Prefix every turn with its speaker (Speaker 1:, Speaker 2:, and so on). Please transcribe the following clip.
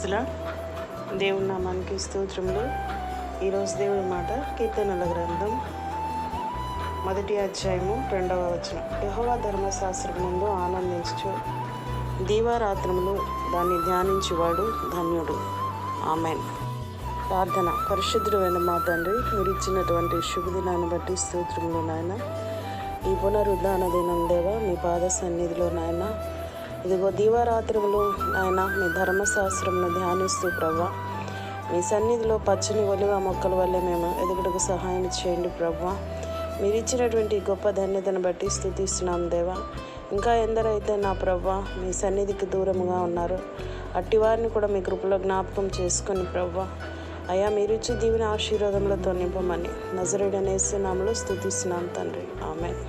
Speaker 1: ప్రైజ్లా దేవుని నామానికి స్తోత్రములు. ఈరోజు దేవుడి మాట కీర్తనల గ్రంథం 1వ అధ్యాయము 2వ వచనం. యెహోవా ధర్మశాస్త్రం ముందు ఆనందించు, దీవారాత్రములు దాన్ని ధ్యానించువాడు ధన్యుడు. ఆమెన్. ప్రార్థన. పరిశుద్ధుడైన మా తండ్రి, మీరు ఇచ్చినటువంటి శుభదినాన్ని బట్టి స్తోత్రములు నాయన. ఈ పునరుద్ధాన దినం దేవా, మీ పాద సన్నిధిలో నాయన, ఇదిగో దీవారాత్రములు నాయన మీ ధర్మశాస్త్రమును ధ్యానిస్తూ ప్రభా, మీ సన్నిధిలో పచ్చని ఒలివ మొక్కల వల్లే మేము ఎదుగుటకు సహాయం చేయండి ప్రభా. మీరు ఇచ్చినటువంటి గొప్ప ధన్యతను బట్టి స్తుతిస్తున్నాం దేవా. ఇంకా ఎందరైతే నా ప్రభా మీ సన్నిధికి దూరంగా ఉన్నారో అట్టి వారిని కూడా మీ కృపలో జ్ఞాపకం చేసుకొని ప్రభా, అయ్యా మీరు ఇచ్చి దీవెన ఆశీర్వాదములతో నింపమని నజరేయుడైన యేసు నామములో స్తుతిస్తున్నాం తండ్రి. ఆమేన్.